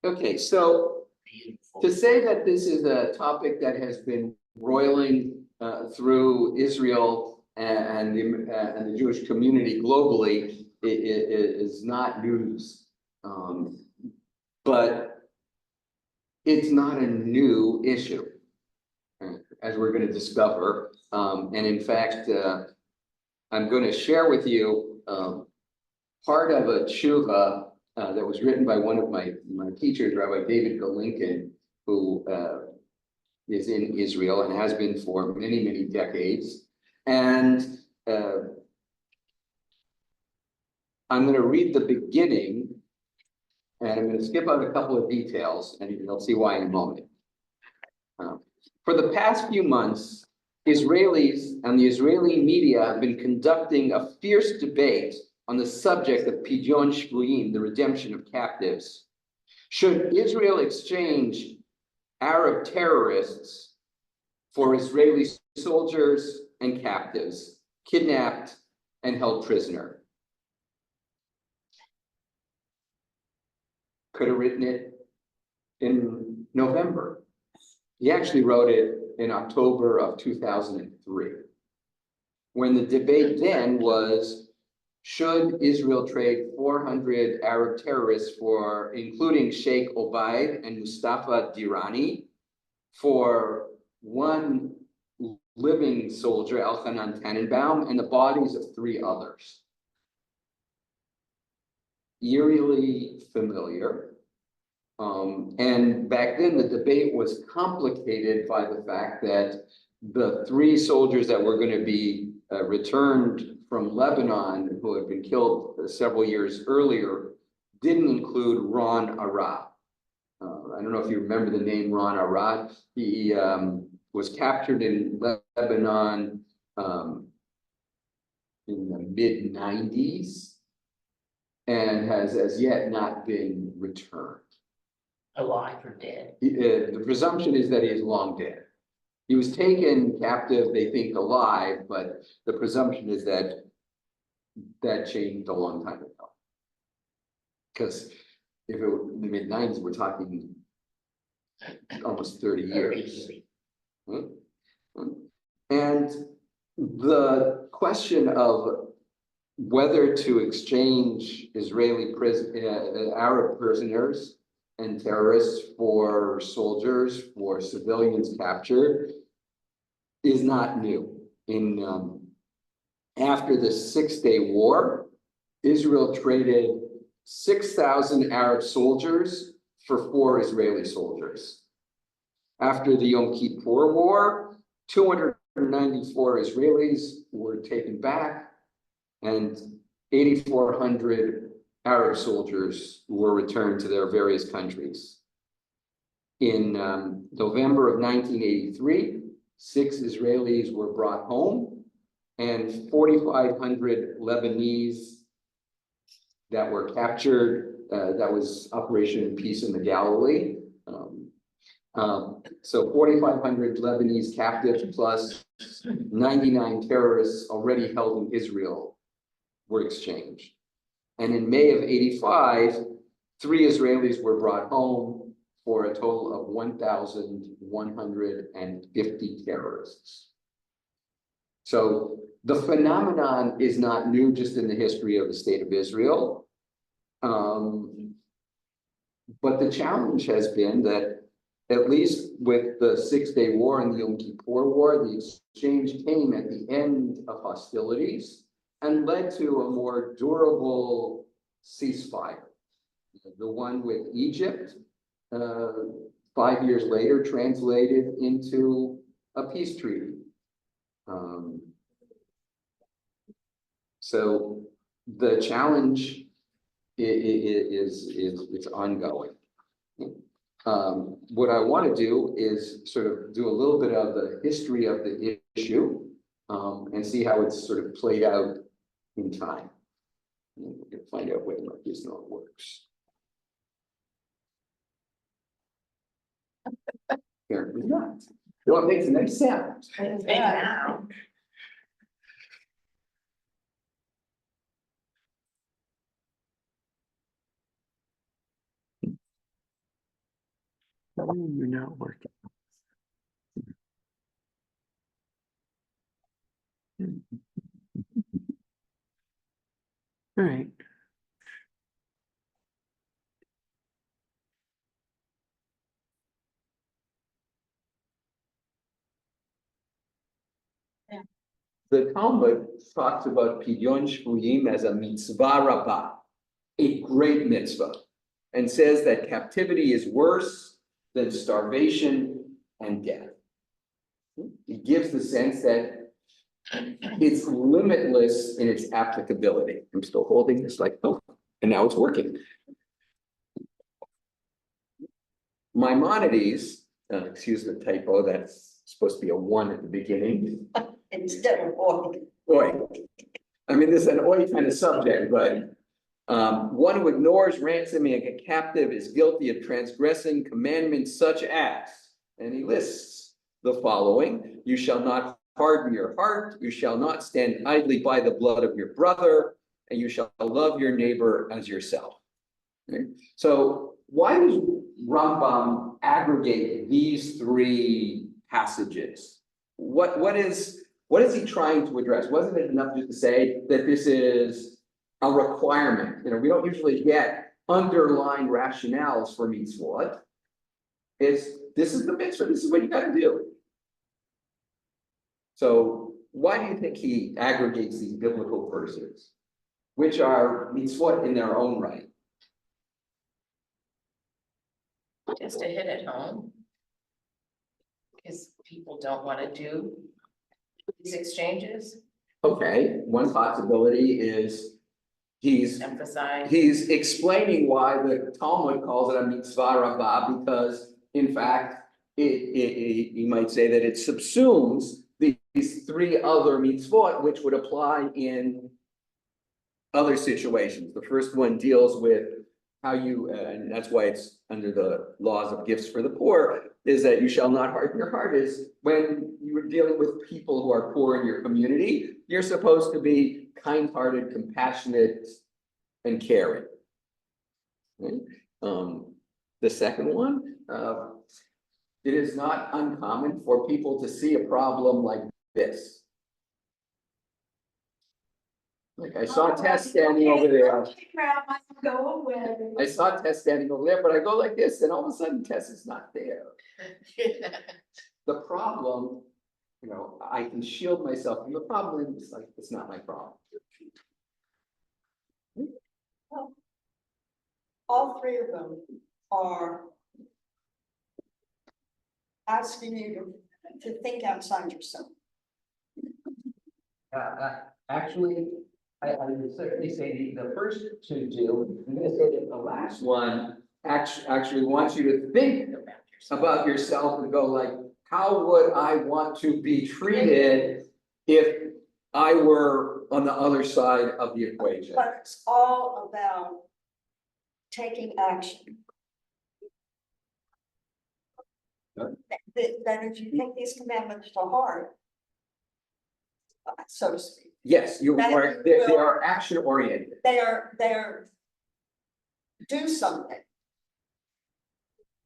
Okay, so to say that this is a topic that has been roiling through Israel and the Jewish community globally is not news. But it's not a new issue, as we're going to discover. And in fact, I'm going to share with you part of a tshuva that was written by one of my teachers, Rabbi David Golinkin, who is in Israel and has been for many, many decades. And I'm going to read the beginning, and I'm going to skip out a couple of details, and you'll see why in a moment. For the past few months, Israelis and the Israeli media have been conducting a fierce debate on the subject of Pidyon Shvuyim, the redemption of captives. Should Israel exchange Arab terrorists for Israeli soldiers and captives, kidnapped and held prisoner? Could have written it in November. He actually wrote it in October of 2003, when the debate then was, should Israel trade 400 Arab terrorists for, including Sheikh Obaid and Mustafa Dirani, for one living soldier, Elchanan Tannenbaum, and the bodies of 3 others? Eerily familiar. And back then the debate was complicated by the fact that the 3 soldiers that were going to be returned from Lebanon, who had been killed several years earlier, didn't include Ron Arad. I don't know if you remember the name Ron Arad. He was captured in Lebanon in the mid-90s and has as yet not been returned. Alive or dead? The presumption is that he is long dead. He was taken captive, they think alive, but the presumption is that that changed a long time ago. Because if it were in the mid-90s, we're talking almost 30 years. And the question of whether to exchange Arab prisoners and terrorists for soldiers, for civilians captured, is not new. After the 6-Day War, Israel traded 6,000 Arab soldiers for 4 Israeli soldiers. After the Yom Kippur War, 294 Israelis were taken back, and 8,400 Arab soldiers were returned to their various countries. In November of 1983, 6 Israelis were brought home, and 4,500 Lebanese that were captured. That was Operation Peace in the Galilee. So 4,500 Lebanese captives plus 99 terrorists already held in Israel were exchanged. And in May of 85, 3 Israelis were brought home for a total of 1,150 terrorists. So the phenomenon is not new just in the history of the state of Israel. But the challenge has been that, at least with the 6-Day War and the Yom Kippur War, the exchange came at the end of hostilities and led to a more durable ceasefire. The one with Egypt, 5 years later, translated into a peace treaty. So the challenge is ongoing. What I want to do is sort of do a little bit of the history of the issue and see how it's sort of played out in time. And we're going to find out whether this not works. Apparently not. Well, it makes a nice sound. Yeah. you're not working. All right. The Talmud talks about Pidyon Shvuyim as a mitzvah rabbah, a great mitzvah, and says that captivity is worse than starvation and death. It gives the sense that it's limitless in its applicability. I'm still holding this like, oh, and now it's working. Maimonides, excuse the typo, that's supposed to be a 1 at the beginning. Instead of oil. Oi. I mean, this is an oi kind of subject, but one who ignores ransoming a captive is guilty of transgressing commandments such as, and he lists the following: you shall not harden your heart, you shall not stand idly by the blood of your brother, and you shall love your neighbor as yourself. Okay? So why does Rambam aggregate these 3 passages? What is he trying to address? Wasn't it enough just to say that this is a requirement? You know, we don't usually get underlying rationales for mitzvot. This is the mitzvah, this is what you got to do. So why do you think he aggregates these biblical verses, which are mitzvot in their own right? Just to hit it home. Because people don't want to do these exchanges, Okay, one possibility is he's emphasize. explaining why the Talmud calls it a mitzvah rabbah, because in fact, you might say that it subsumes these 3 other mitzvot, which would apply in other situations. The first one deals with how you, and that's why it's under the laws of gifts for the poor, is that you shall not harden your heart. Is when you're dealing with people who are poor in your community, you're supposed to be kind-hearted, compassionate, and caring. Okay? The second one, it is not uncommon for people to see a problem like this. Like I saw Tess standing over there. Go away. I saw Tess standing over there, but I go like this, and all of a sudden Tess is not there. The problem, you know, I can shield myself from the problem. It's like, it's not my problem. All 3 of them are asking you to think outside yourself. Actually, I would certainly say the first 2 do. I'm gonna say that the last one actually wants you to think about yourself and go like, how would I want to be treated if I were on the other side of the equation? But it's all about taking action. Huh? That if you take these commandments to heart, so to speak, Yes, you That are, you they will- are action oriented. they are do something.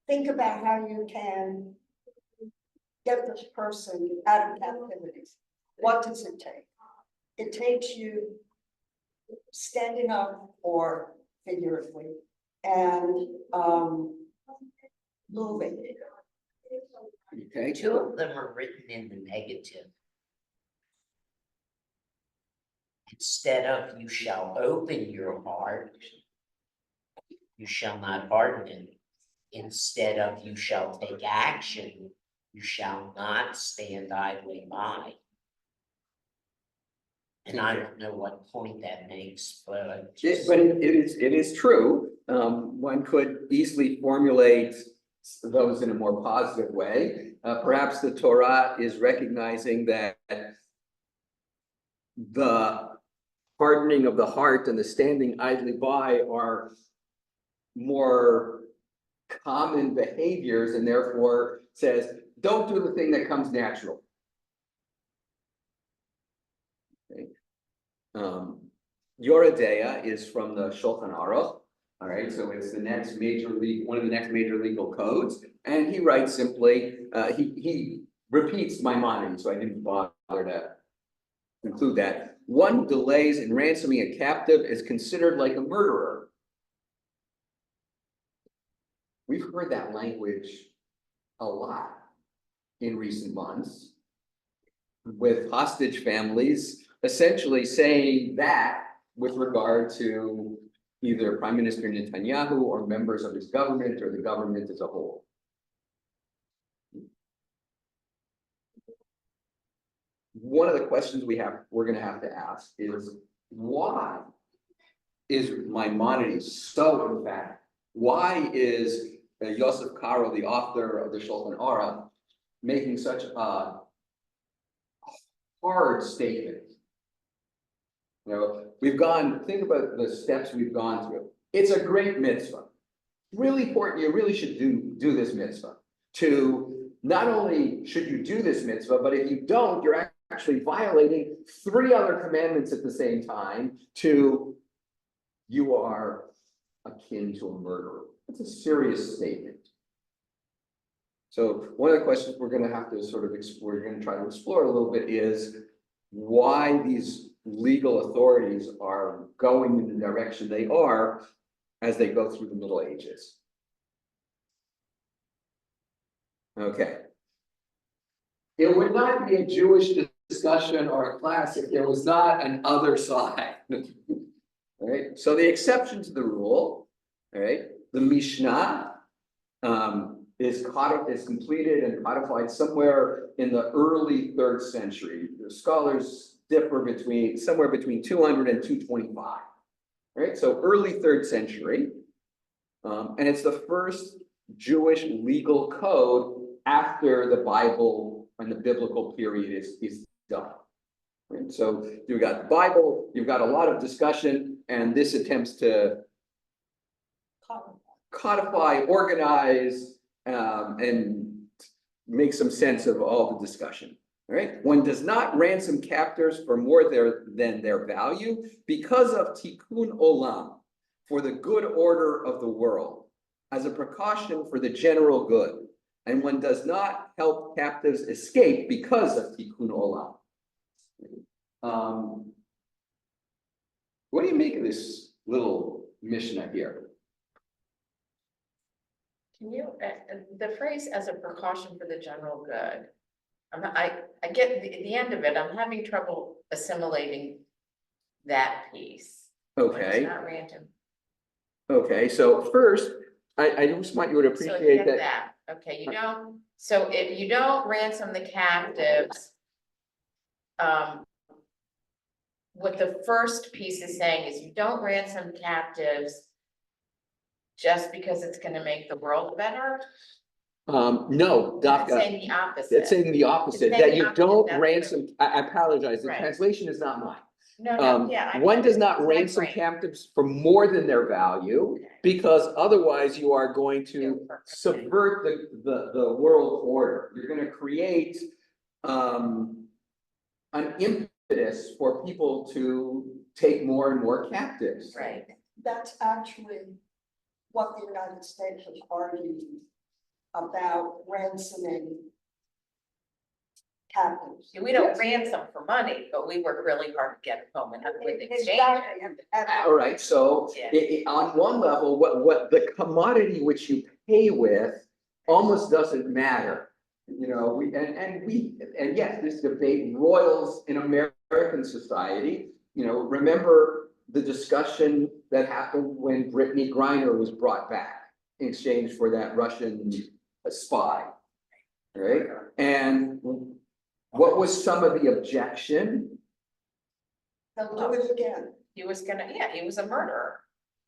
Think about how you can get this person out of captivity. What does it take? It takes you standing up, or figuratively, and moving. Okay. 2 of them are written in the negative. Instead of you shall open your heart, you shall not harden it. Instead of you shall take action, you shall not stand idly by. And I don't know what point that makes, but. It is true. One could easily formulate those in a more positive way. Perhaps the Torah is recognizing that the hardening of the heart and the standing idly by are more common behaviors, and therefore says, don't do the thing that comes natural. Okay. Yoredeya is from the Shulchan Aruch, All right, so it's the next one of the next major legal codes, and he writes simply, he repeats Maimonides, so I didn't bother to include that. One who delays in ransoming a captive is considered like a murderer. We've heard that language a lot in recent months with hostage families essentially saying that with regard to either Prime Minister Netanyahu or members of his government or the government as a whole. One of the questions we're going to have to ask is, why is Maimonides so emphatic? Why is Yosef Karo, the author of the Shulchan Aruch, making such a hard statement? You know, think about the steps we've gone through. It's a great mitzvah. Really important, you really should do this mitzvah. Not only should you do this mitzvah, but if you don't, you're actually violating 3 other commandments at the same time. You are akin to a murderer. It's a serious statement. So one of the questions we're going to have to sort of explore, we're going to try to explore a little bit, is why these legal authorities are going in the direction they are as they go through the Middle Ages. Okay. It would not be a Jewish discussion or a class if there was not an other side. All right. So the exception to the rule, all right, the Mishnah is completed and codified somewhere in the early 3rd century. The scholars differ somewhere between 200 and 225. Right, so early 3rd century, and it's the first Jewish legal code after the Bible and the biblical period is done. Right? So you've got the Bible, you've got a lot of discussion, and this attempts to codify, organize, and make some sense of all the discussion. Right? One does not ransom captors for more than their value because of tikkun olam, for the good order of the world, as a precaution for the general good. And one does not help captives escape because of tikkun olam. What do you make of this little Mishnah here? Can you, the phrase "as a precaution for the general good," I get the end of it, I'm having trouble assimilating that piece. Okay. It's not random. Okay, so first, I just want you to So appreciate get that. Okay, so if you don't ransom the captives, what the first piece is saying is you don't ransom captives just because it's gonna make the world better? No, Doc, It's saying the opposite. it's saying the opposite, It's saying that the you opposite, don't that's ransom, I apologize, the Right. translation is not mine. No, yeah. One does not my ransom brain. captives for more than their value, Okay. because otherwise you are going to Yeah, okay. subvert the world order. You're gonna create an impetus for people to take more and more captives. Right. That's actually what the United States has argued about ransoming captives. We don't Yes. ransom for money, but we work really hard to get it home and have a good exchange. Exactly, and All right, so Yeah. on one level, what the commodity which you pay with almost doesn't matter. You know, and yes, this debate roils in American society. You know, remember the discussion that happened when Brittany Griner was brought back in exchange for that Russian spy, right? And what was some of the objection? they'll do it again. He was a murderer.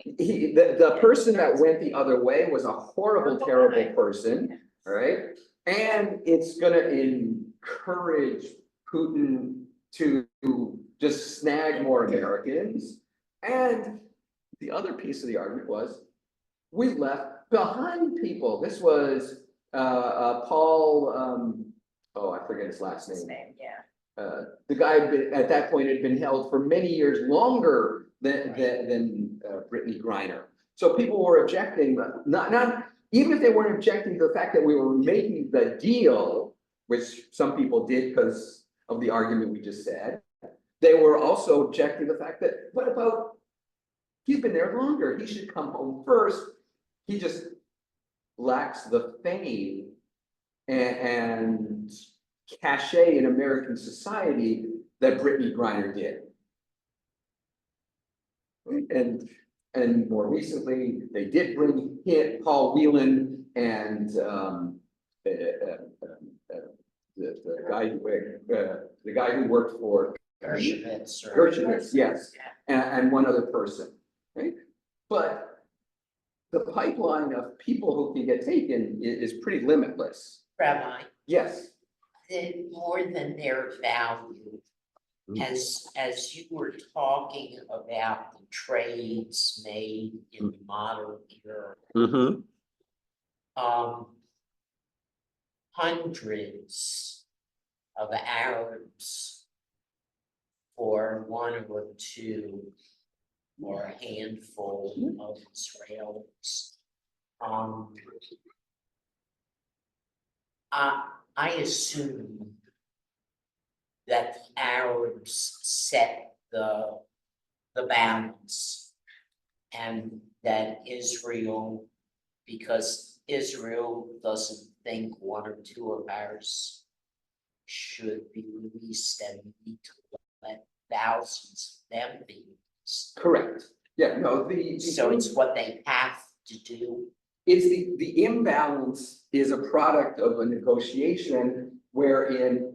The person that went the other way was a horrible, Horrible terrible guy. person, right? And it's gonna encourage Putin to just snag more Americans. And the other piece of the argument was, we left behind people. This was Paul, I forget his last His name. name, yeah. The guy at that point had been held for many years longer than Brittany Griner. So people were objecting, but not, even if they weren't objecting to the fact that we were making the deal, which some people did because of the argument we just said, they were also objecting to the fact that, what about, he's been there longer, he should come home first. He just lacks the fame and cachet in American society that Brittany Griner did. And more recently, they did bring in Paul Whelan and the guy who worked for Dershowitz or- Dershowitz, yes, and one other person, right? But the pipeline of people who can get taken is pretty limitless. Rabbi, Yes. more than their value. As you were talking about the trades made in the modern era, hundreds of Arabs for one or two or a handful of Israelis. I assume that the Arabs set the balance, and that Israel, because Israel doesn't think one or two of ours should be released, and we need to let thousands of them be released. Correct. Yeah, no, So it's what they have to do. it's the imbalance is a product of a negotiation wherein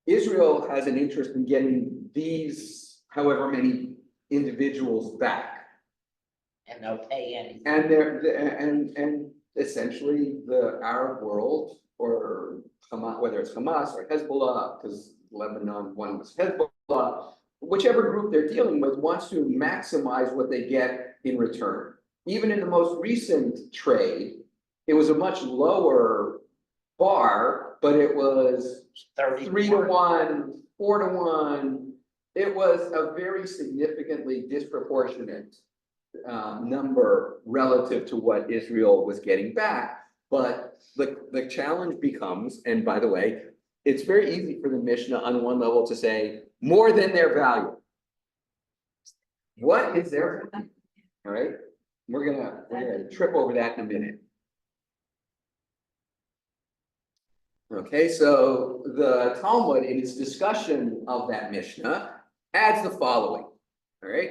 Israel has an interest in getting these however many individuals back. And they'll pay anything. And essentially the Arab world, or Hamas, whether it's Hamas or Hezbollah, because Lebanon one was Hezbollah, whichever group they're dealing with wants to maximize what they get in return. Even in the most recent trade, it was a much lower bar, but it was 3 to 1, 4 to 1. It was a very significantly disproportionate number relative to what Israel was getting back. But the challenge becomes, and by the way, it's very easy for the Mishnah on one level to say more than their value. What is their value? All right, we're gonna trip over that in a minute. Okay, so the Talmud in its discussion of that Mishnah adds the following. All right,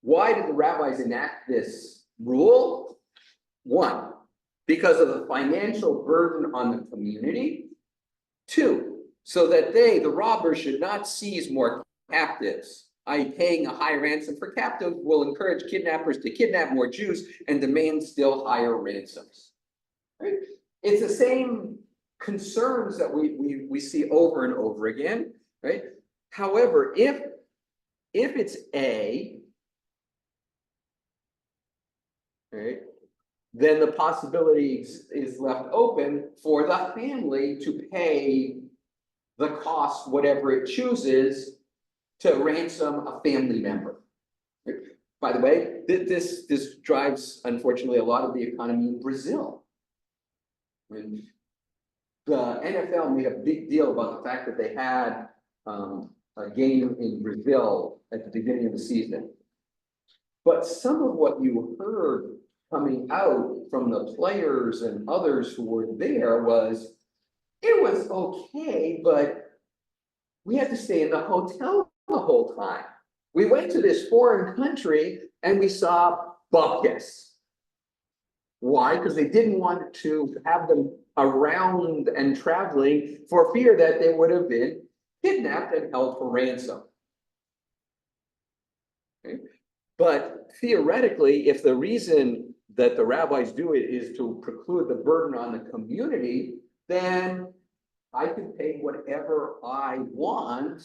why did the rabbis enact this rule? One, because of the financial burden on the community. Two, so that they, the robbers, should not seize more captives. i.e. paying a high ransom for captives will encourage kidnappers to kidnap more Jews and demand still higher ransoms. Right? It's the same concerns that we see over and over again, right? However, if it's A, right, then the possibility is left open for the family to pay the cost, whatever it chooses, to ransom a family member. By the way, this drives, unfortunately, a lot of the economy in Brazil. And the NFL made a big deal about the fact that they had a game in Brazil at the beginning of the season. But some of what you heard coming out from the players and others who were there was, it was okay, but we had to stay in the hotel the whole time. We went to this foreign country and we saw bupkis. Why? Because they didn't want to have them around and traveling for fear that they would have been kidnapped and held for ransom. Okay. But theoretically, if the reason that the rabbis do it is to preclude the burden on the community, then I can pay whatever I want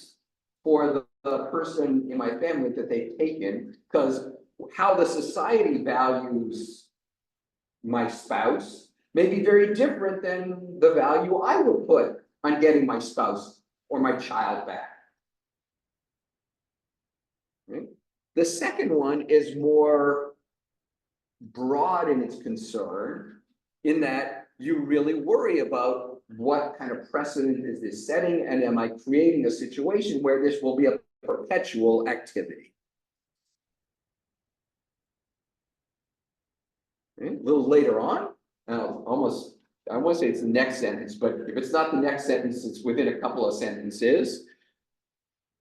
for the person in my family that they've taken, because how the society values my spouse may be very different than the value I would put on getting my spouse or my child back. Okay. The second one is more broad in its concern, in that you really worry about what kind of precedent is this setting, and am I creating a situation where this will be a perpetual activity? Okay, a little later on, almost, I want to say it's the next sentence, but if it's not the next sentence, it's within a couple of sentences.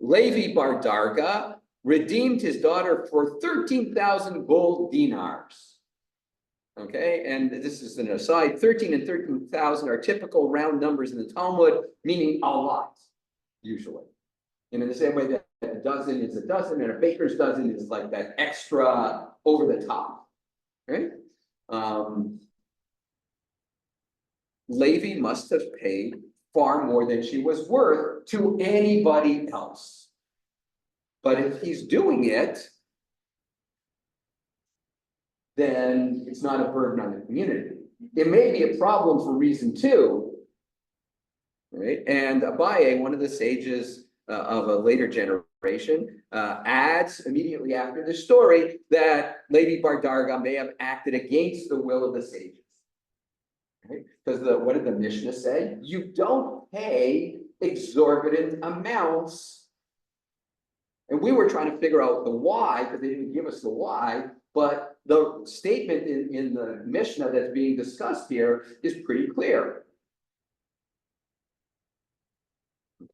Levi bar Darga redeemed his daughter for 13,000 gold dinars. Okay, and this is an aside, 13 and 13,000 are typical round numbers in the Talmud, meaning a lot, usually. And in the same way that a dozen is a dozen and a baker's dozen is like that extra over the top, right? Levi must have paid far more than she was worth to anybody else. But if he's doing it, then it's not a burden on the community. It may be a problem for reason two, right? And Abaye, one of the sages of a later generation, adds immediately after the story that Lady Bar Darga may have acted against the will of the sages. Right? Because what did the Mishnah say? You don't pay exorbitant amounts. And we were trying to figure out the why, because they didn't give us the why, but the statement in the Mishnah that's being discussed here is pretty clear.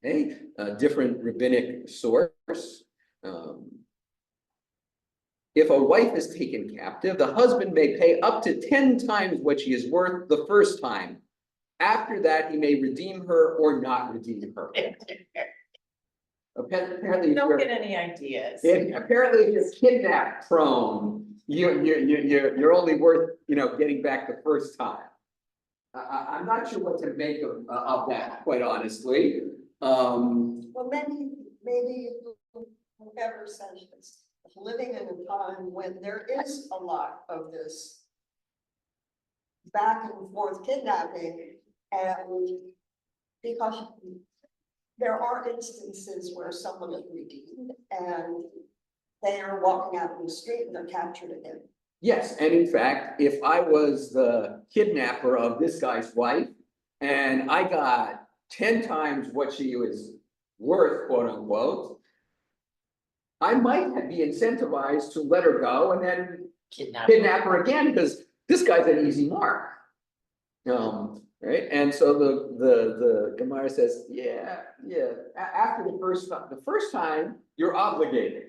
Okay, a different rabbinic source. If a wife is taken captive, the husband may pay up to 10 times what she is worth the first time. After that, he may redeem her or not redeem her. Apparently, Don't get any ideas. apparently, if you're kidnap prone, you're only worth, getting back the first time. I'm not sure what to make of that, quite honestly. Well, maybe whoever says this, living in a time when there is a lot of this back and forth kidnapping, and because there are instances where someone is redeemed and they are walking out in the street and they're captured again. Yes, and in fact, if I was the kidnapper of this guy's wife and I got 10 times what she was worth, quote unquote, I might be incentivized to let her go and then kidnap her again, because this guy's an easy mark. Right? And so the Gemara says, after the first time, you're obligated.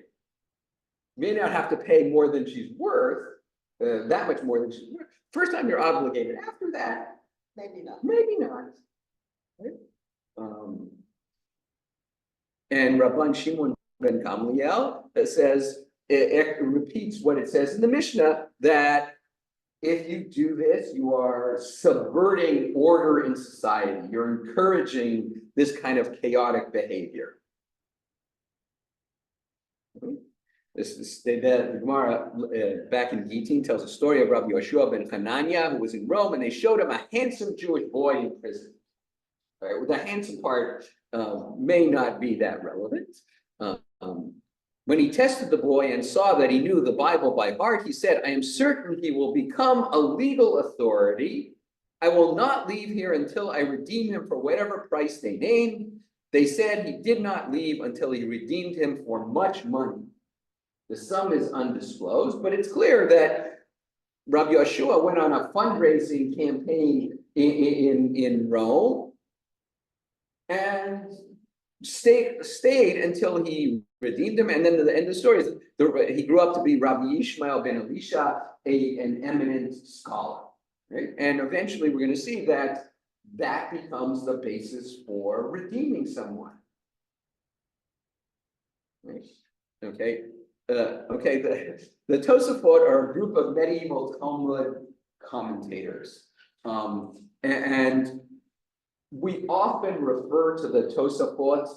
You may not have to pay more than she's worth, that much more than she's worth. First time you're obligated. After that, Maybe not. maybe not. Right? And Rabban Shimon ben Gamliel says, it repeats what it says in the Mishnah, that if you do this, you are subverting order in society. You're encouraging this kind of chaotic behavior. The Gemara back in Gittin tells a story of Rabbi Yoshua ben Hanania, who was in Rome, and they showed him a handsome Jewish boy in prison. Right? Well, the handsome part may not be that relevant. When he tested the boy and saw that he knew the Bible by heart, he said, I am certain he will become a legal authority. I will not leave here until I redeem him for whatever price they name. They said he did not leave until he redeemed him for much money. The sum is undisclosed, but it's clear that Rabbi Yoshua went on a fundraising campaign in Rome and stayed until he redeemed him. And then the end of the story is he grew up to be Rabbi Ishmael ben Elisha, an eminent scholar. Right? And eventually we're going to see that becomes the basis for redeeming someone. Right? Okay. The Tosafot are a group of medieval Talmud commentators. And we often refer to the Tosafot,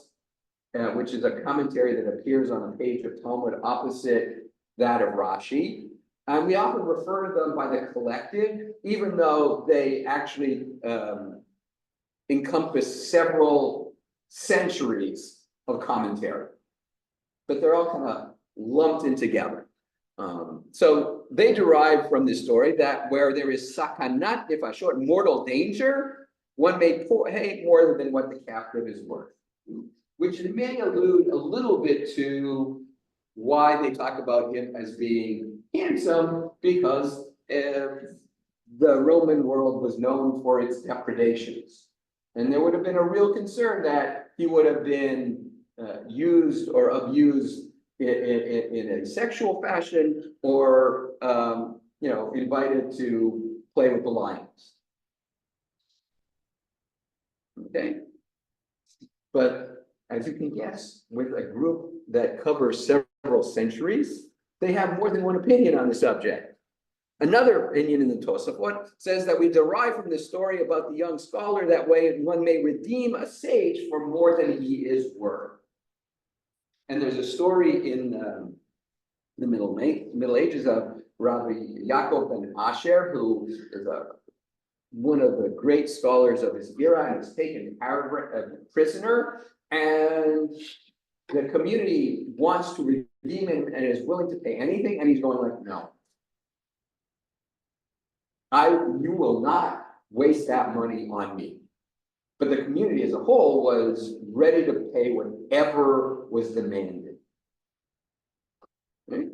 which is a commentary that appears on a page of Talmud opposite that of Rashi. And we often refer to them by the collective, even though they actually encompass several centuries of commentary. But they're all kind of lumped in together. So so they derive from this story that where there is sakanat nefashot, mortal danger, one may pay more than what the captive is worth. Which may allude a little bit to why they talk about him as being handsome, because the Roman world was known for its depredations. And there would have been a real concern that he would have been used or abused in a sexual fashion, or invited to play with the lions. Okay, but as you can guess, with a group that covers several centuries, they have more than one opinion on the subject. Another opinion in the Tosafot says that we derive from the story about the young scholar that way one may redeem a sage for more than he is worth. And there's a story in the Middle Ages of Rabbi Yaakov ben Asher, who is one of the great scholars of his era, and was taken prisoner, and the community wants to redeem him and is willing to pay anything, and he's going like, no. You will not waste that money on me. But the community as a whole was ready to pay whatever was demanded. Okay?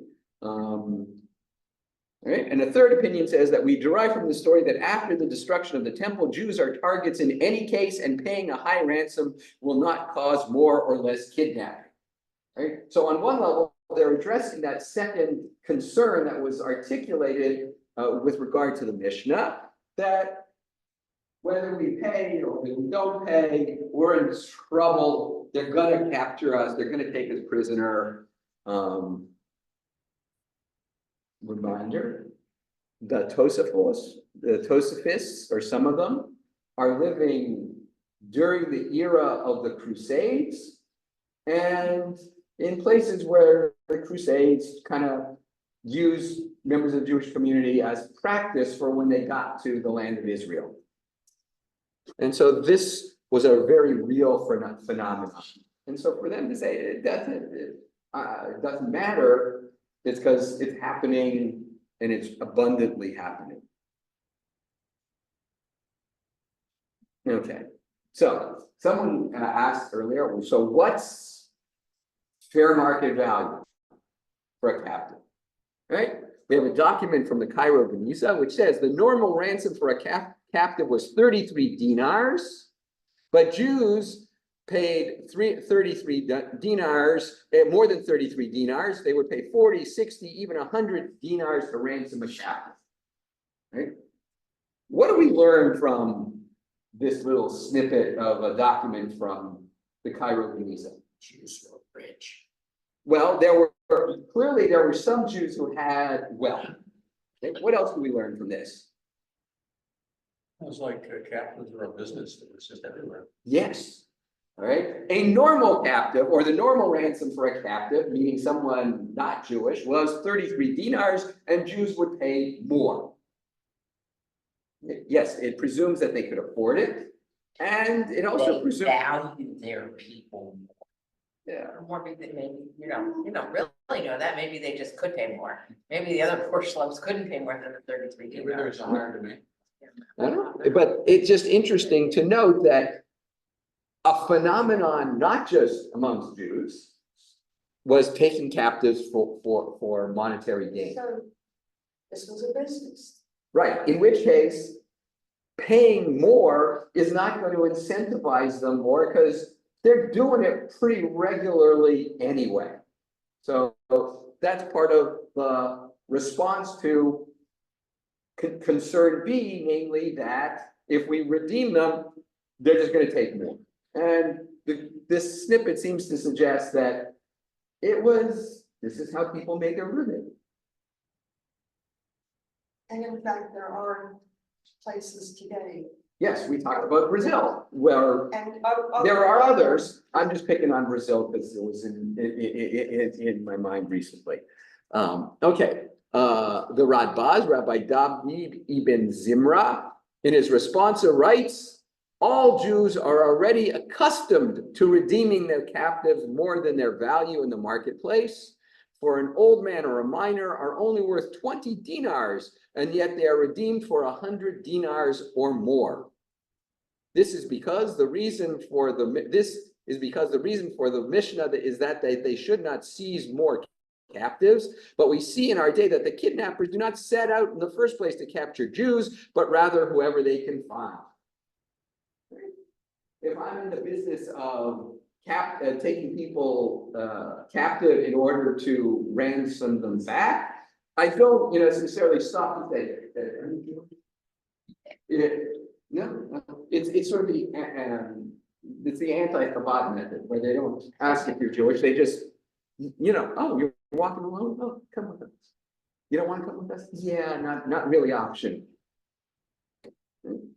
Right? And a third opinion says that we derive from the story that after the destruction of the temple, Jews are targets in any case, and paying a high ransom will not cause more or less kidnapping. Right? So on one level, they're addressing that second concern that was articulated with regard to the Mishnah, that whether we pay or we don't pay, we're in trouble. They're going to capture us. They're going to take us prisoner. Reminder, the Tosafists, or some of them, are living during the era of the Crusades, and in places where the Crusades kind of used members of the Jewish community as practice for when they got to the land of Israel. And so this was a very real phenomenon. And so for them to say it doesn't matter, it's because it's happening, and it's abundantly happening. Okay, so someone asked earlier, so what's fair market value for a captive? Right? We have a document from the Cairo Geniza which says the normal ransom for a captive was 33 dinars, but Jews paid 33 dinars, more than 33 dinars. They would pay 40, 60, even 100 dinars to ransom a captive. Right? What do we learn from this little snippet of a document from the Cairo Geniza? Jews were rich. Well, clearly there were some Jews who had wealth. Okay, what else do we learn from this? It was like captains were a business that was just everywhere. Yes. All right. A normal captive, or the normal ransom for a captive, meaning someone not Jewish, was 33 dinars, and Jews would pay more. Yes, it presumes that they could afford it, and it also They presumes. value their people more. Yeah. Or more maybe, you don't really know that, maybe they just could pay more. Maybe the other poor schlubs couldn't pay more than the 33 Maybe there's dinars. a higher demand. I don't know, but it's just interesting to note that a phenomenon, not just amongst Jews, was taking captives for monetary gain. So this was a business. Right, in which case, paying more is not going to incentivize them more, because they're doing it pretty regularly anyway. So that's part of the response to concern B, namely that if we redeem them, they're just going to take more. And this snippet seems to suggest that this is how people made their living. And in fact, there are places today. Yes, we talked about Brazil, where And there are others. I'm just picking on Brazil because it was in my mind recently. Okay, the Radbaz, Rabbi David ibn Zimra, in his responsa writes, all Jews are already accustomed to redeeming their captives more than their value in the marketplace. for an old man or a minor are only worth 20 dinars, and yet they are redeemed for 100 dinars or more. This is because the reason for the Mishnah is that they should not seize more captives, but we see in our day that the kidnappers do not set out in the first place to capture Jews, but rather whoever they can find. If I'm in the business of taking people captive in order to ransom them back, I don't necessarily stop and say, no, it's sort of it's the anti-Chabad method, where they don't ask if you're Jewish, they just, oh, you're walking alone, oh, come with us. You don't want to come with us? Yeah, not really option.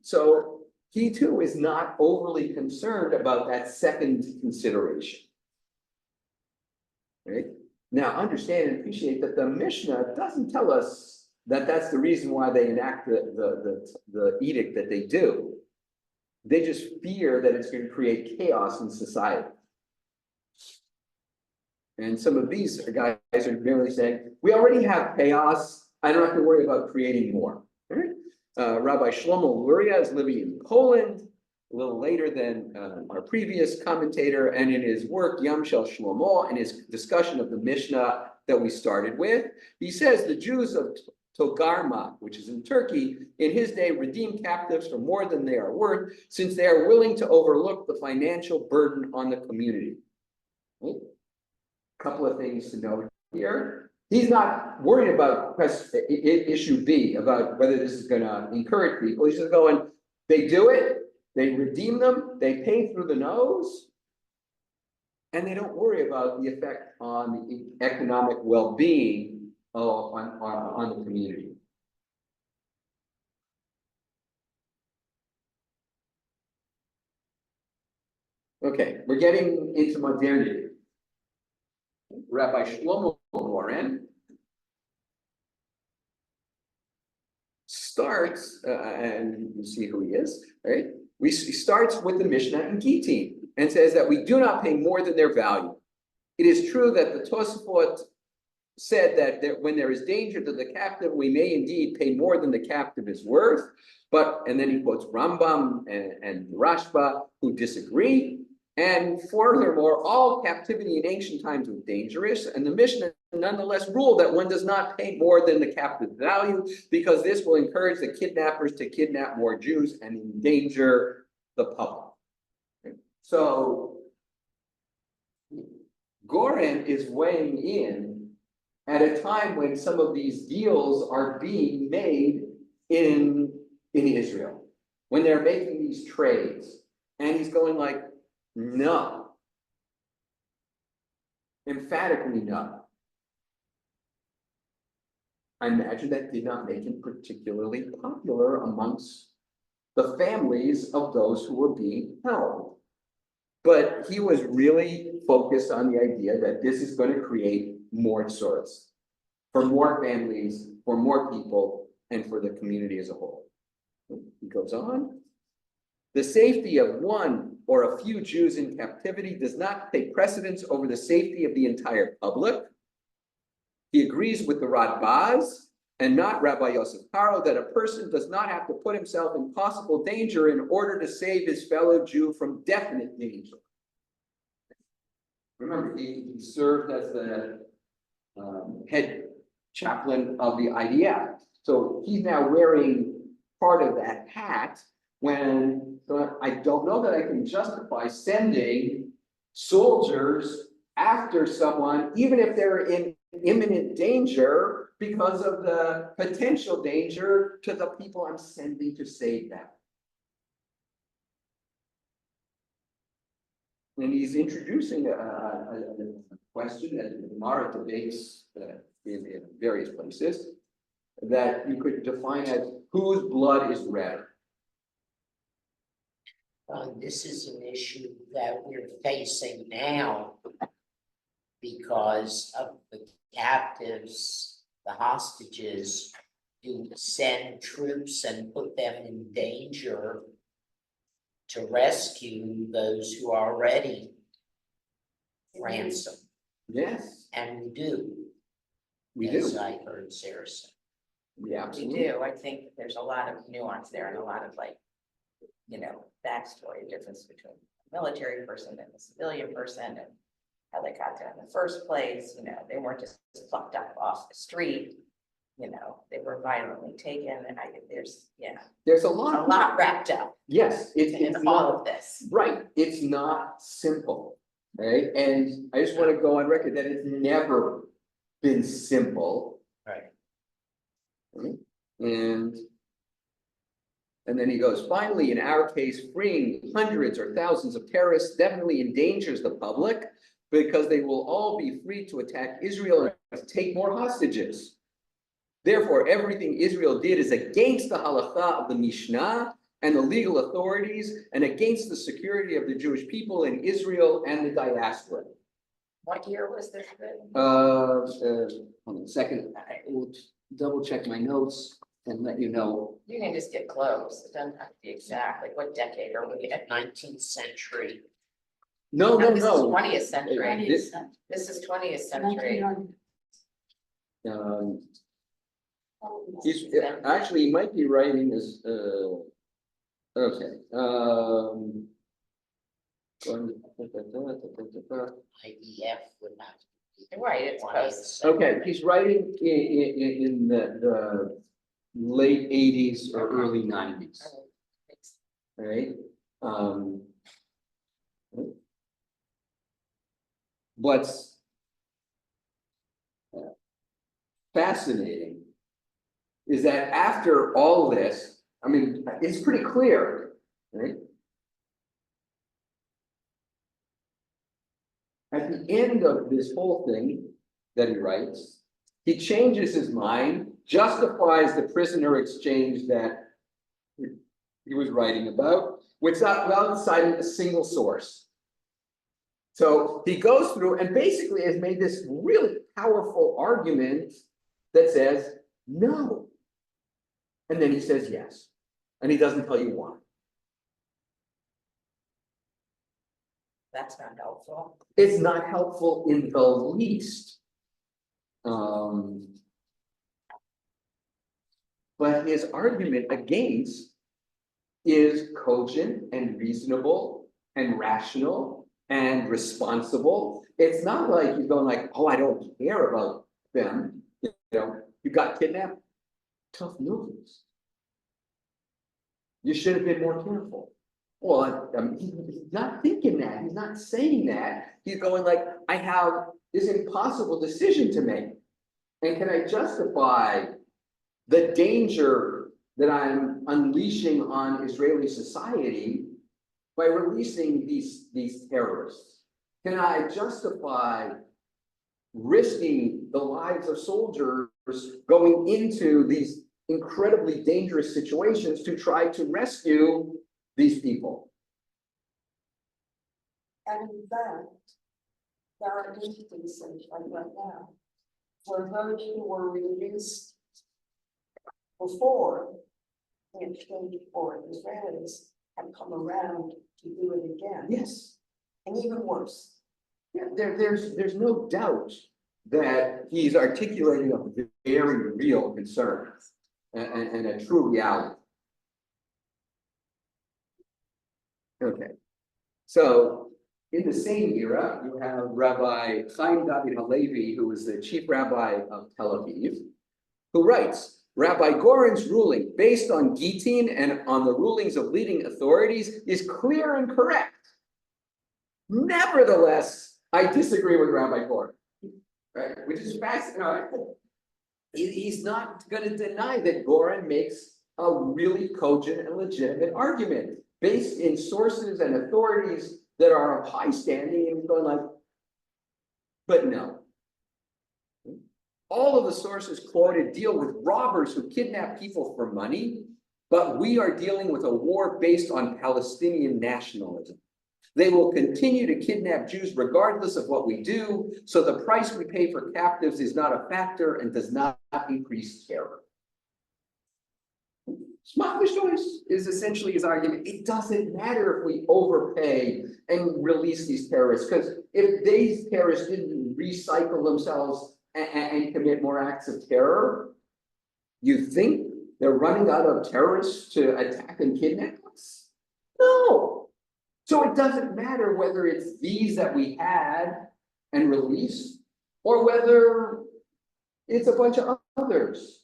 So he too is not overly concerned about that second consideration. Right? Now, understand and appreciate that the Mishnah doesn't tell us that that's the reason why they enact the edict that they do. They just fear that it's going to create chaos in society. And some of these guys are merely saying, we already have chaos. I don't have to worry about creating more. Right? Rabbi Shlomo Luria is living in Poland, a little later than our previous commentator, and in his work, Yam Shel Shlomo, in his discussion of the Mishnah that we started with, he says the Jews of Togarma, which is in Turkey, in his day redeemed captives for more than they are worth, since they are willing to overlook the financial burden on the community. Right? Couple of things to note here. He's not worried about issue B, about whether this is going to encourage people. He's just going, they do it, they redeem them, they pay through the nose, and they don't worry about the effect on the economic well-being on the community. Okay, we're getting into modernity. Rabbi Shlomo Moren starts, and you see who he is, right? He starts with the Mishnah in Gittin and says that we do not pay more than their value. It is true that the Tosafot said that when there is danger to the captive, we may indeed pay more than the captive is worth. But, and then he quotes Rambam and Rashba, who disagree. And furthermore, all captivity in ancient times was dangerous, and the Mishnah nonetheless ruled that one does not pay more than the captive value, because this will encourage the kidnappers to kidnap more Jews and endanger the public. So Goren is weighing in at a time when some of these deals are being made in Israel, when they're making these trades, and he's going like, no. Emphatically no. I imagine that did not make him particularly popular amongst the families of those who were being held. But he was really focused on the idea that this is going to create more sorts for more families, for more people, and for the community as a whole. He goes on. The safety of one or a few Jews in captivity does not take precedence over the safety of the entire public. He agrees with the Radbaz and not Rabbi Yosef Karo that a person does not have to put himself in possible danger in order to save his fellow Jew from definite danger. Remember, he served as the head chaplain of the IDF. So he's now wearing part of that hat when I don't know that I can justify sending soldiers after someone, even if they're in imminent danger, because of the potential danger to the people I'm sending to save them. And he's introducing a question that the Gemara debates in various places that you could define as whose blood is red. This is an issue that we're facing now because of the captives, the hostages, who send troops and put them in danger to rescue those who are already ransomed. Yes. And we do. We as do, I heard Sarah say. we We absolutely. do, I think there's a lot of nuance there and a lot of like, backstory difference between a military person and a civilian person and how they got there in the first place, they weren't just plucked up off the street. They were violently taken and there's There's a a lot. lot wrapped up Yes, in it's all not, of this. right, it's not simple, right? And I just want to go on record that it's never been simple. Right. Right? And then he goes, finally, in our case, freeing hundreds or thousands of terrorists definitely endangers the public because they will all be free to attack Israel and take more hostages. Therefore, everything Israel did is against the halakha of the Mishnah and the legal authorities and against the security of the Jewish people in Israel and the diaspora. What year was this written? Hold on a second, I will double check my notes and let you know. You can just get close, it doesn't have to be exact, like what decade are we at? 19th century. No. This is 20th century, This- this is 20th century. He's, actually, he might be writing this, okay, IEF would have. to be Right, it's 20th post. century. okay, he's writing in the late eighties or early nineties, right? What's fascinating is that after all this, I mean, it's pretty clear, right? At the end of this whole thing that he writes, he changes his mind, justifies the prisoner exchange that he was writing about, without citing a single source. So he goes through and basically has made this really powerful argument that says no. And then he says yes. And he doesn't tell you why. That's not helpful. It's not helpful in the least. But his argument against is cogent and reasonable and rational and responsible. It's not like he's going like, oh, I don't care about them. You got kidnapped. Tough news. You should have been more careful. Well, I mean, he's not thinking that. He's not saying that. He's going like, I have this impossible decision to make. And can I justify the danger that I'm unleashing on Israeli society by releasing these terrorists? Can I justify risking the lives of soldiers going into these incredibly dangerous situations to try to rescue these people? And in fact, there are instances like right now, where those who were released before the exchange for Israelis have come around to do it again, Yes. and even worse. Yeah, there's no doubt that he's articulating a very real concern and a true reality. Okay, so in the same era, you have Rabbi Chaim David Halevi, who is the chief rabbi of Tel Aviv, who writes, Rabbi Goren's ruling based on Gittin and on the rulings of leading authorities is clear and correct. Nevertheless, I disagree with Rabbi Goren, right? Which is fascinating. He's not going to deny that Goren makes a really cogent and legitimate argument based in sources and authorities that are of high standing, and he's going like, but no. All of the sources quoted deal with robbers who kidnap people for money, but we are dealing with a war based on Palestinian nationalism. They will continue to kidnap Jews regardless of what we do, so the price we pay for captives is not a factor and does not increase terror. Smokish choice is essentially his argument. It doesn't matter if we overpay and release these terrorists, because if these terrorists didn't recycle themselves and commit more acts of terror? You think they're running out of terrorists to attack and kidnap us? No. So it doesn't matter whether it's these that we had and released, or whether it's a bunch of others.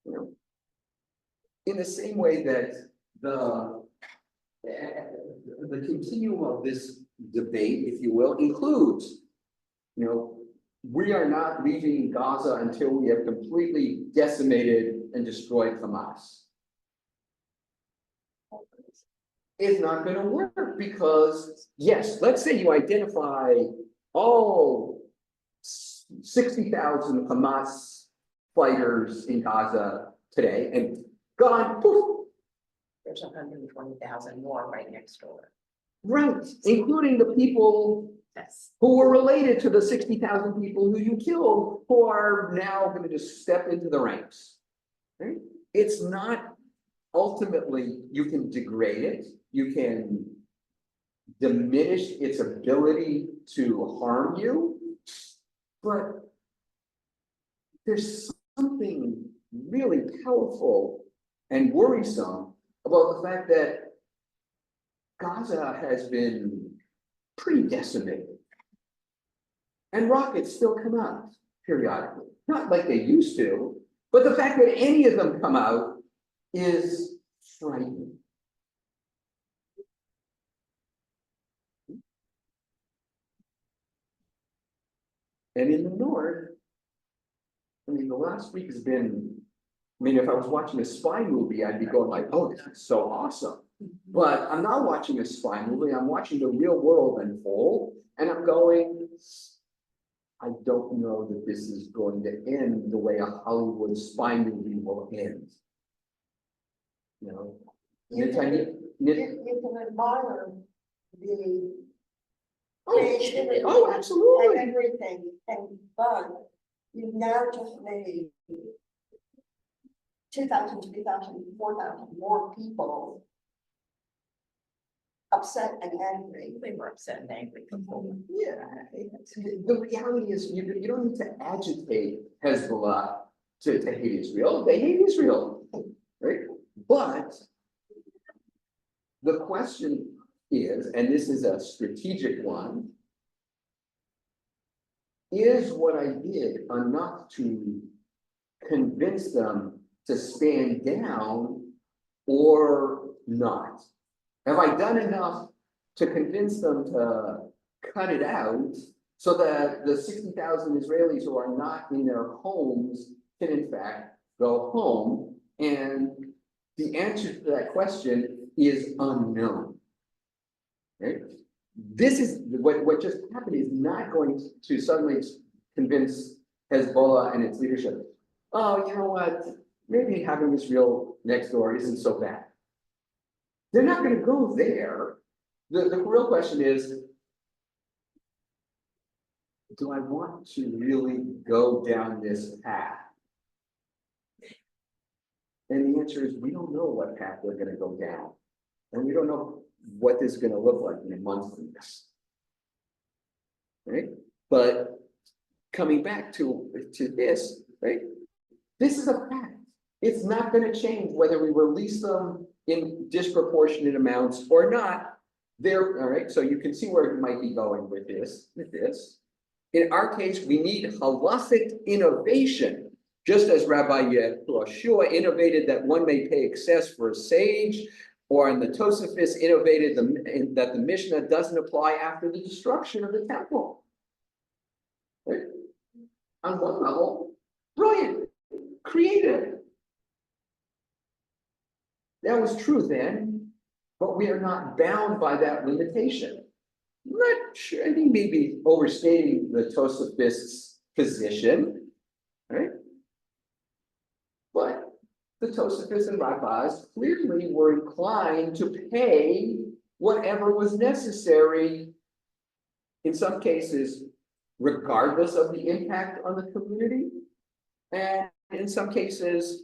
You know, in the same way that the continuum of this debate, if you will, includes, you know, we are not leaving Gaza until we have completely decimated and destroyed Hamas. It's not going to work because, yes, let's say you identify all 60,000 Hamas fighters in Gaza today and gone, poof. There's 120,000 more right next door. Right, including the people Yes. who were related to the 60,000 people who you killed, who are now going to just step into the ranks. Right? It's not, ultimately, you can degrade it, you can diminish its ability to harm you, but there's something really powerful and worrisome about the fact that Gaza has been pretty decimated. And rockets still come out periodically, not like they used to, but the fact that any of them come out is frightening. And in the north, I mean, the last week has been, I mean, if I was watching a spy movie, I'd be going like, oh, this is so awesome. But I'm not watching a spy movie, I'm watching the real world unfold, and I'm going, I don't know that this is going to end the way a Hollywood spy movie will end. You know? You can admire the creativity. Oh, absolutely. And everything, but you've now just made 2,000, 3,000, 4,000 more people upset and angry. They were upset and angry before. Yeah, the reality is you don't need to agitate Hezbollah to hate Israel. They hate Israel, right? But the question is, and this is a strategic one, is what I did enough to convince them to stand down or not? Have I done enough to convince them to cut it out so that the 60,000 Israelis who are not in their homes can in fact go home? And the answer to that question is unknown. Right? This is what just happened is not going to suddenly convince Hezbollah and its leadership, oh, you know what, maybe having Israel next door isn't so bad. They're not going to go there. The real question is, do I want to really go down this path? And the answer is, we don't know what path they're going to go down. And we don't know what this is going to look like in a month from this. Right? But coming back to this, right? This is a fact. It's not going to change whether we release them in disproportionate amounts or not. There, all right. So you can see where we might be going with this. In our case, we need halachic innovation, just as Rabbi Yehoshua innovated that one may pay excess for a sage, or in the Tosafos innovated that the Mishnah doesn't apply after the destruction of the temple. Right? On one level, brilliant, creative. That was true then, but we are not bound by that limitation. I'm not sure, I think maybe overstating the Tosafos position, right? But the Tosafos and rabbis clearly were inclined to pay whatever was necessary, in some cases, regardless of the impact on the community. And in some cases,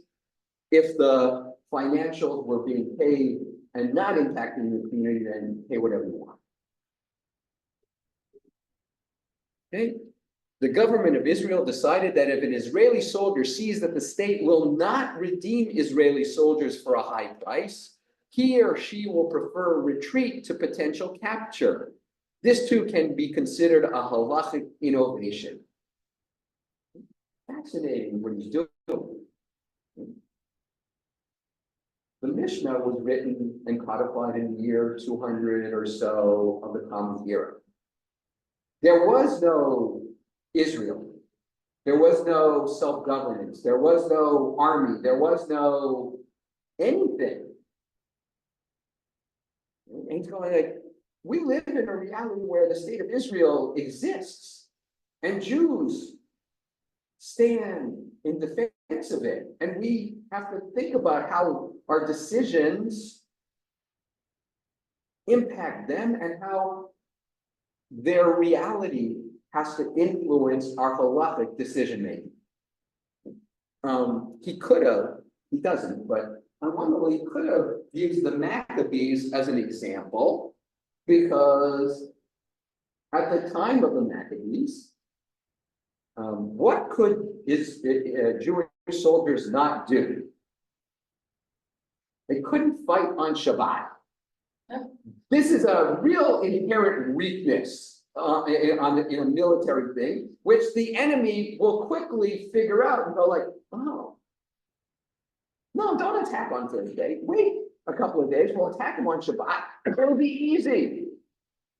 if the financials were being paid and not impacting the community, then pay whatever you want. Okay, The government of Israel decided that if an Israeli soldier sees that the state will not redeem Israeli soldiers for a high price, he or she will prefer retreat to potential capture. This too can be considered a halachic innovation. Fascinating what he's doing. The Mishnah was written and codified in the year 200 or so of the Common Era. There was no Israel. There was no self-governance. There was no army. There was no anything. And he's going like, we live in a reality where the state of Israel exists, and Jews stand in defense of it. And we have to think about how our decisions impact them and how their reality has to influence our halachic decision making. He could have, he doesn't, but on one level, he could have used the Maccabees as an example, because at the time of the Maccabees, what could Jewish soldiers not do? They couldn't fight on Shabbat. This is a real inherent weakness in a military thing, which the enemy will quickly figure out and go like, oh, no, don't attack on Thursday. Wait a couple of days, we'll attack them on Shabbat. It'll be easy.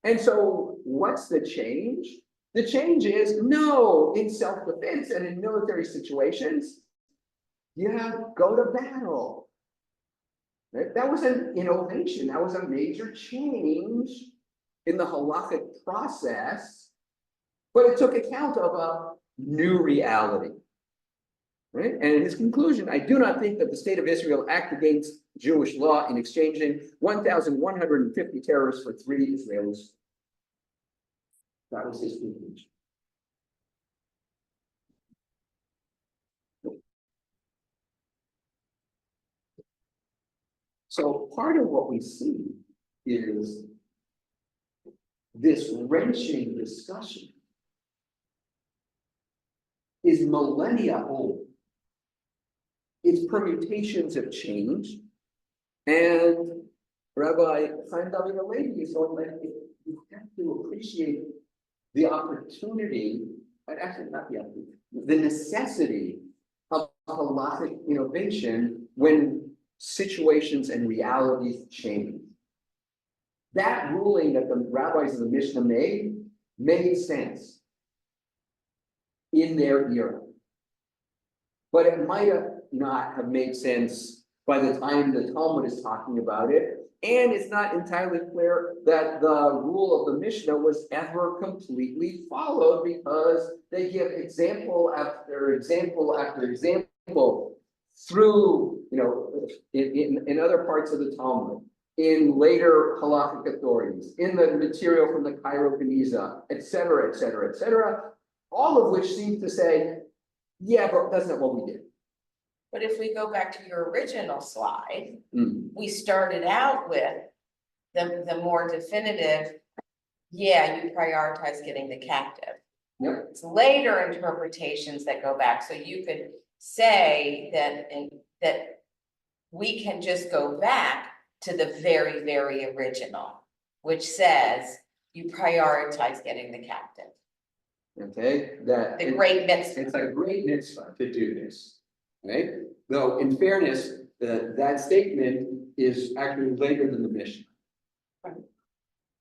And so what's the change? The change is, no, in self-defense and in military situations, go to battle. Right? That was an innovation. That was a major change in the halachic process, but it took account of a new reality. Right? And in his conclusion, I do not think that the state of Israel acted against Jewish law in exchanging 1,150 terrorists for 3 Israelis. That was his conclusion. So part of what we see is this wrenching discussion is millennia old. Its permutations have changed, and Rabbi Chaim David Halevi is going like, you have to appreciate the opportunity, and actually not the opportunity, the necessity of halachic innovation when situations and realities change. That ruling that the rabbis of the Mishnah made sense in their era. But it might not have made sense by the time the Talmud is talking about it. And it's not entirely clear that the rule of the Mishnah was ever completely followed, because they give example after example after example through, in other parts of the Talmud, in later halakhic authorities, in the material from the Cairo Geniza, et cetera, et cetera, et cetera, all of which seems to say, yeah, but that's not what we did. But if we go back to your original slide, we started out with the more definitive, yeah, you prioritize getting the captive. Yep. It's later interpretations that go back, so you could say that we can just go back to the very, very original, which says you prioritize getting the captive. Okay, The great mitzvah. it's a great mitzvah to do this, right? Though in fairness, that statement is actually later than the Mishnah. Right.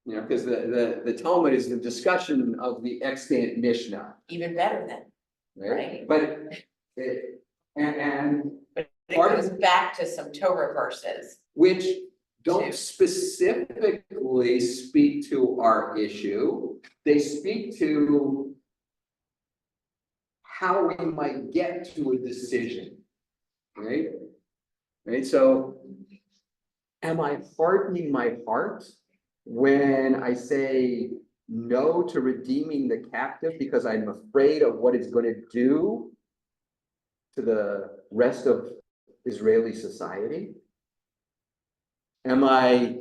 Because the Talmud is the discussion of the extant Mishnah, Even better then, right? right? But it goes back to some Torah verses. which don't specifically speak to our issue. They speak to how we might get to a decision, right? Right, so am I hardening my heart when I say no to redeeming the captive because I'm afraid of what it's going to do to the rest of Israeli society? Am I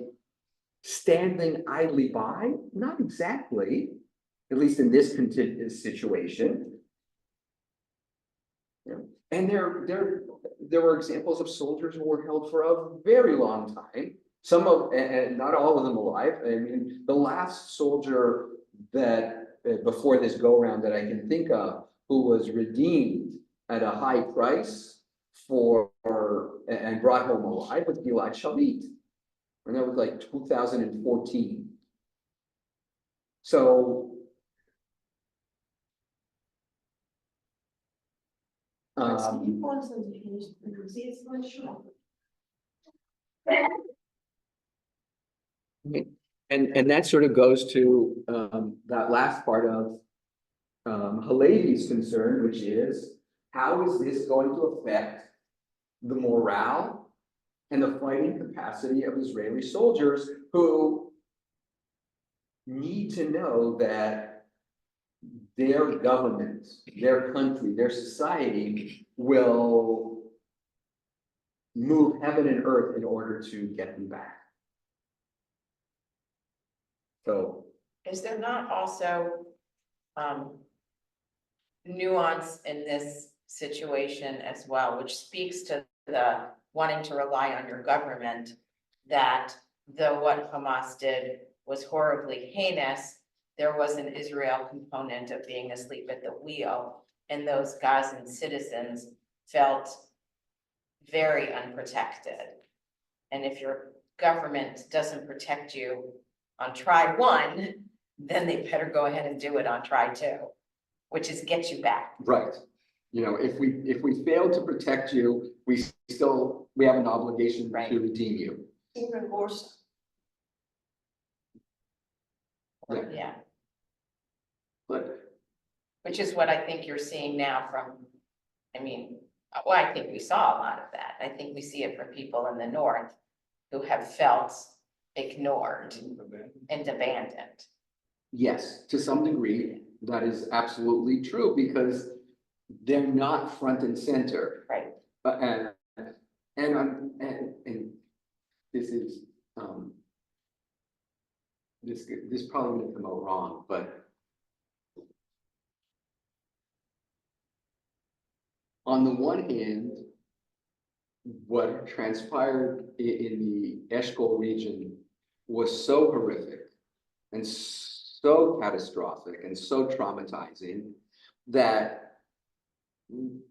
standing idly by? Not exactly. at least in this situation. Yeah. And there were examples of soldiers who were held for a very long time. Some of, and not all of them alive. I mean, the last soldier that, before this go-round that I can think of, who was redeemed at a high price and brought home alive was Gilad Shalit. And that was like 2014. So. And that sort of goes to that last part of Halevi's concern, which is how is this going to affect the morale and the fighting capacity of Israeli soldiers who need to know that their government, their country, their society will move heaven and earth in order to get them back. So. Is there not also nuance in this situation as well, which speaks to the wanting to rely on your government, that though what Hamas did was horribly heinous, there was an Israel component of being asleep at the wheel, and those Gazan citizens felt very unprotected. And if your government doesn't protect you on try one, then they better go ahead and do it on try two, which is get you back. Right. You know, if we fail to protect you, we have an obligation Right. to redeem you. Even more so. Yeah, But which is what I think you're seeing now from, well, I think we saw a lot of that. I think we see it from people in the north who have felt ignored and abandoned. yes, to some degree, that is absolutely true because they're not front and center. Right. And this is this probably gonna come out wrong, but on the one hand, what transpired in the Eshkol region was so horrific and so catastrophic and so traumatizing that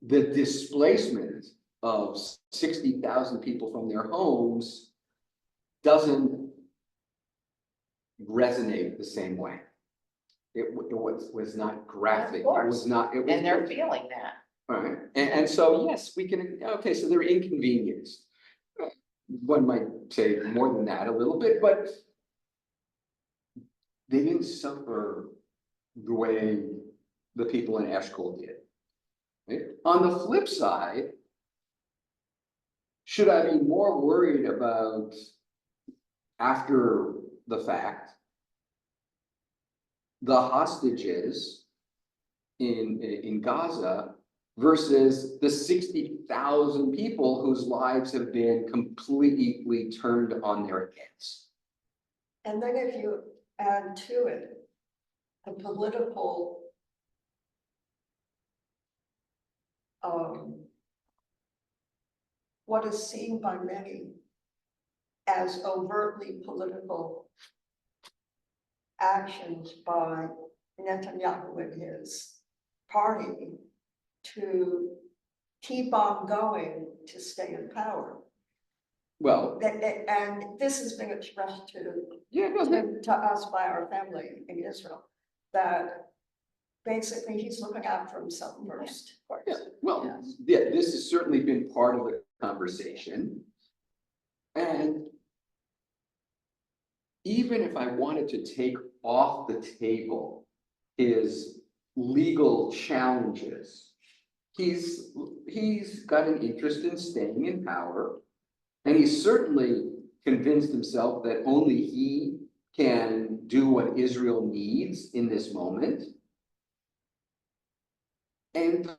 the displacement of 60,000 people from their homes doesn't resonate the same way. It was not graphic. It was not. It was, And they're feeling that. all right, and so, yes, we can, okay, so they're inconvenienced. One might say more than that a little bit, but they didn't suffer the way the people in Eshkol did. Right? On the flip side, should I be more worried about after the fact the hostages in Gaza versus the 60,000 people whose lives have been completely turned on their heads? And then if you add to it the political what is seen by many as overtly political actions by Netanyahu and his party to keep on going to stay in power. Well, And this has been expressed yeah, no, to us by our family in Israel, that basically he's looking out for himself first. yeah, well, yeah, this has certainly been part of the conversation. And even if I wanted to take off the table his legal challenges, he's got an interest in staying in power. And he's certainly convinced himself that only he can do what Israel needs in this moment. And